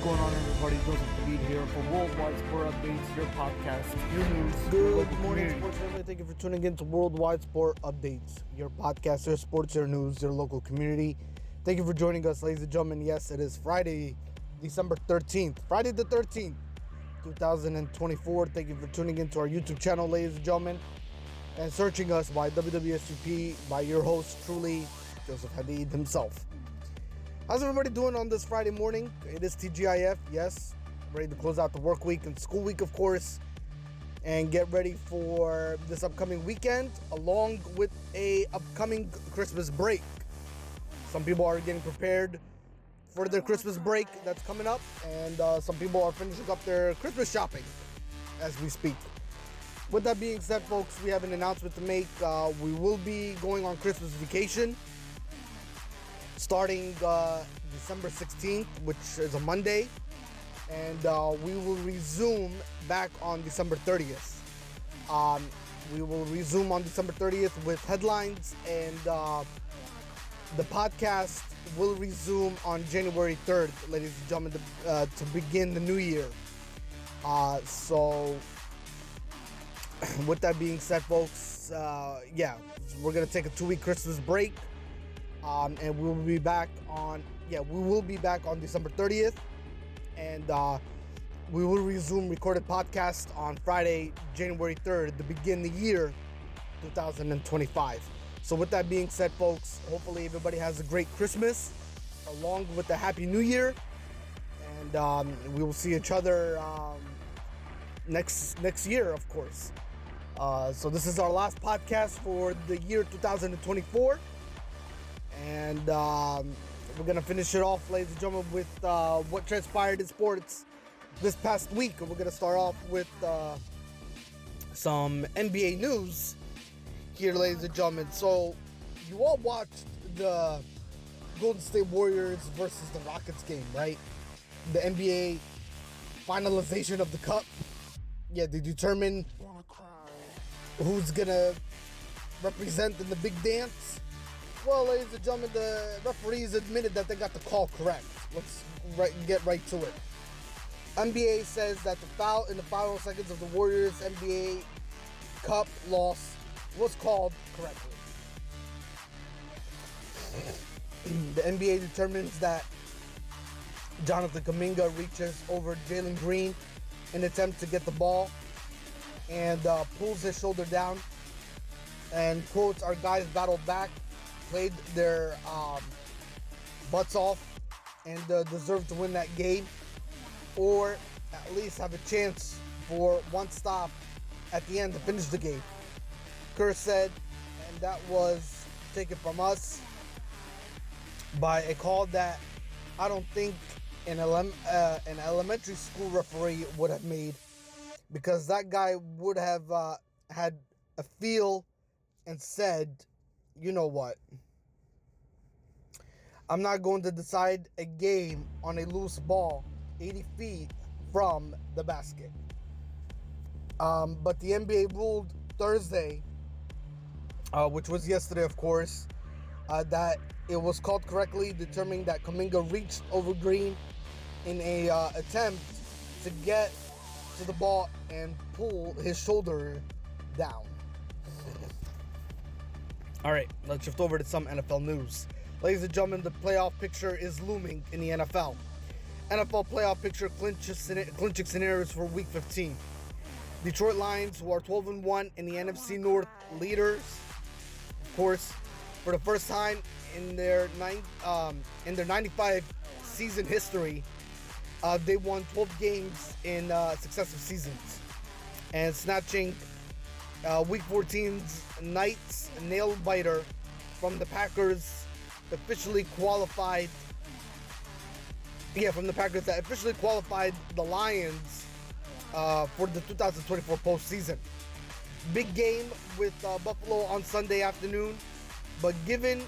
going on, everybody? Joseph Hadid here for Worldwide Sport Updates, your podcast, your news, your Good local morning, community. sports family. Thank you for tuning in to Worldwide Sport Updates, your podcast, your sports, your news, your local community. Thank you for joining us, ladies and gentlemen. Yes, it is Friday, December 13th. Friday the 13th, 2024. Thank you for tuning in to our YouTube channel, ladies and gentlemen, and searching us by W W SUP by your host, truly, Joseph Hadid himself. How's everybody doing on this Friday morning? It is TGIF, yes. Ready to close out the work week and school week, of course, and get ready for this upcoming weekend, along with a upcoming Christmas break. Some people are getting prepared for their Christmas break that's coming up, and some people are finishing up their Christmas shopping as we speak. With that being said, folks, we have an announcement to make. We will be going on Christmas vacation starting December 16th, which is a Monday, and we will resume back on December 30th. We will resume on December 30th with headlines, and the podcast will resume on January 3rd, ladies and gentlemen, to begin the new year. So, with that being said, folks, we're going to take a 2-week Christmas break. And we will be back on December 30th, and we will resume recorded podcast on Friday, January 3rd, to begin the year 2025. So with that being said, folks, hopefully everybody has a great Christmas along with a happy new year, and we will see each other next year, of course. So this is our last podcast for the year 2024. And we're going to finish it off, ladies and gentlemen, with what transpired in sports this past week. And we're going to start off with some NBA news here, ladies and gentlemen. So, you all watched the Golden State Warriors versus the Rockets game, right? The NBA finalization of the cup. Yeah, they determine who's going to represent in the big dance. Well, ladies and gentlemen, the referees admitted that they got the call correct. Let's get right to it. NBA says that the foul in the final seconds of the Warriors NBA Cup loss was called correctly. The NBA determines that Jonathan Kuminga reaches over Jalen Green in an attempt to get the ball and pulls his shoulder down and quotes, "Our guys battled back, played their butts off, and deserved to win that game, or at least have a chance for one stop at the end to finish the game," Kerr said, and that was taken from us by a call that I don't think an elementary school referee would have made, because that guy would have had a feel and said, "You know what? I'm not going to decide a game on a loose ball 80 feet from the basket." But the NBA ruled Thursday, which was yesterday, of course, that it was called correctly, determining that Kuminga reached over Green in a attempt to get to the ball and pull his shoulder down. All right, let's shift over to some NFL news. Ladies and gentlemen, the playoff picture is looming in the NFL. NFL playoff picture clinching scenarios for Week 15. Detroit Lions, who are 12-1 in the NFC North leaders, of course, for the first time in their 95 season history, they won 12 games in successive seasons, and snatching Week 14's Knights nail biter from the Packers that officially qualified the Lions for the 2024 postseason. Big game with Buffalo on Sunday afternoon, but given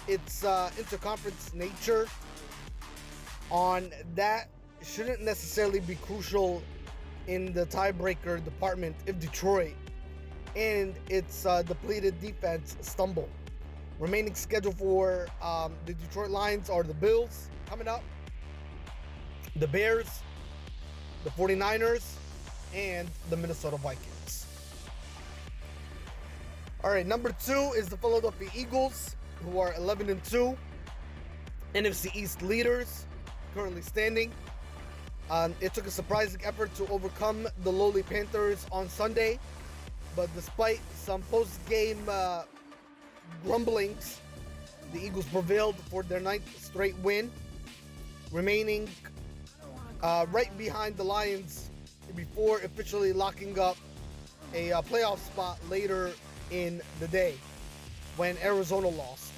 its interconference nature, on that shouldn't necessarily be crucial in the tiebreaker department if Detroit and its depleted defense stumble. Remaining schedule for the Detroit Lions are the Bills coming up, the Bears, the 49ers, and the Minnesota Vikings. All right, number 2 is the Philadelphia Eagles, who are 11-2, NFC East leaders, currently standing. It took a surprising effort to overcome the lowly Panthers on Sunday, but despite some post-game grumblings, the Eagles prevailed for their 9th straight win, remaining right behind the Lions before officially locking up a playoff spot later in the day when Arizona lost.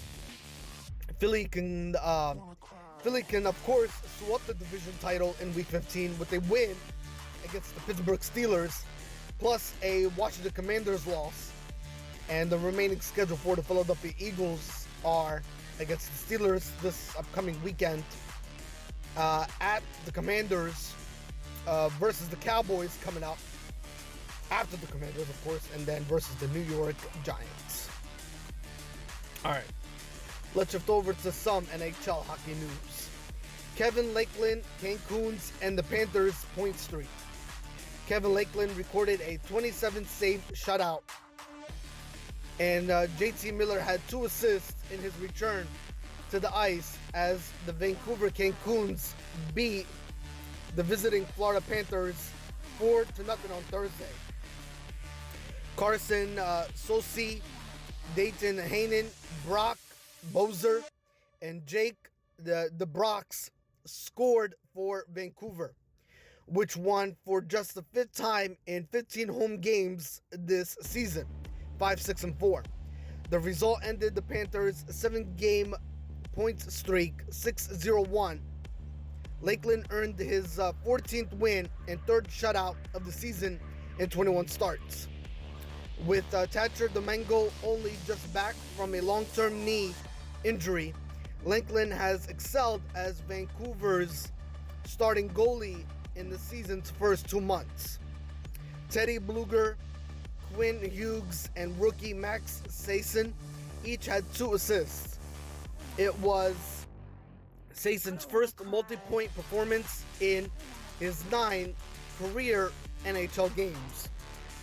Philly can of course swap the division title in Week 15 with a win against the Pittsburgh Steelers, plus a Washington Commanders loss. And the remaining schedule for the Philadelphia Eagles are against the Steelers this upcoming weekend, at the Commanders, versus the Cowboys coming up after the Commanders, of course, and then versus the New York Giants. All right, let's shift over to some NHL hockey news. Kevin Lakeland, Cancun's, and the Panthers point streak. Kevin Lakeland recorded a 27-save shutout, and JT Miller had 2 assists in his return to the ice as the Vancouver Cancun's beat the visiting Florida Panthers 4-0 on Thursday. Carson Sosi, Dayton Hanen, Brock Bozer, and Jake the Brocks scored for Vancouver, which won for just the 5th time in 15 home games this season, 5-6-4. The result ended the Panthers' 7-game point streak 6-0-1. Lakeland earned his 14th win and 3rd shutout of the season in 21 starts. With Thatcher Domingo only just back from a long-term knee injury, Lakeland has excelled as Vancouver's starting goalie in the season's first 2 months. Teddy Bluger, Quinn Hughes, and rookie Max Sasson each had 2 assists. It was Sasson's first multi-point performance in his 9 career NHL games.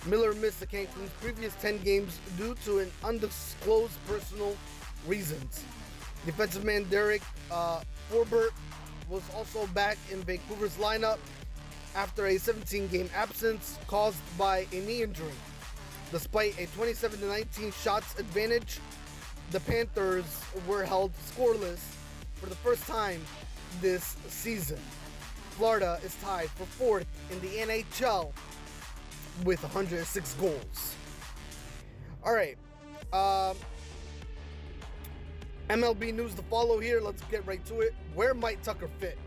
Miller missed the Cancun's previous 10 games due to an undisclosed personal reasons. Defensive man Derek Forbert was also back in Vancouver's lineup after a 17-game absence caused by a knee injury. Despite a 27-19 shots advantage, the Panthers were held scoreless for the first time this season. Florida is tied for 4th in the NHL with 106 goals. All right. MLB news to follow here. Let's get right to it. Where might Tucker fit?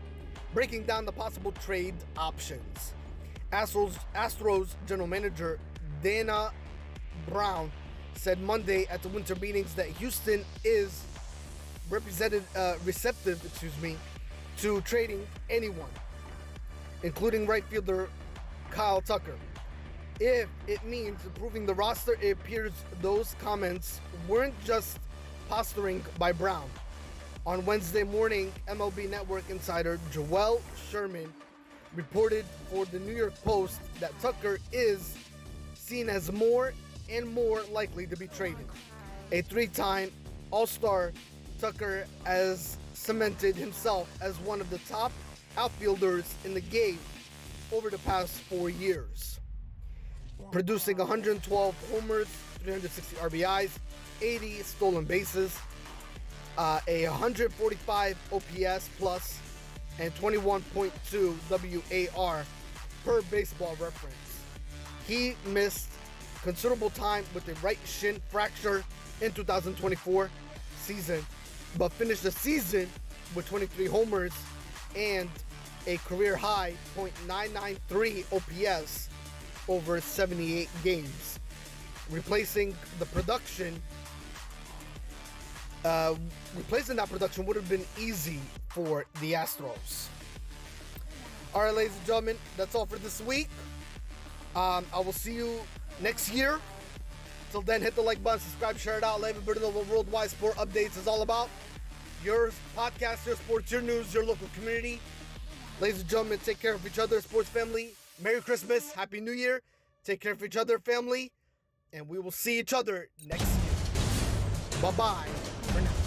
Breaking down the possible trade options. Astros general manager Dana Brown said Monday at the winter meetings that Houston is receptive to trading anyone, including right fielder Kyle Tucker. If it means improving the roster, it appears those comments weren't just posturing by Brown. On Wednesday morning, MLB Network insider Joel Sherman reported for the New York Post that Tucker is seen as more and more likely to be traded. A 3-time All-Star, Tucker has cemented himself as one of the top outfielders in the game over the past 4 years, producing 112 homers, 360 RBIs, 80 stolen bases, a 145 OPS plus, and 21.2 WAR per Baseball Reference. He missed considerable time with a right shin fracture in 2024 season, but finished the season with 23 homers and a career high .993 OPS over 78 games, replacing that production would have been easy for the Astros. All right, ladies and gentlemen, that's all for this week. I will see you next year. Till then, hit the like button, subscribe, share it out. Let everybody know what Worldwide Sport Updates is all about. Your podcast, your sports, your news, your local community. Ladies and gentlemen, take care of each other, sports family. Merry Christmas, Happy New Year. Take care of each other, family. And we will see each other next year. Bye-bye for now.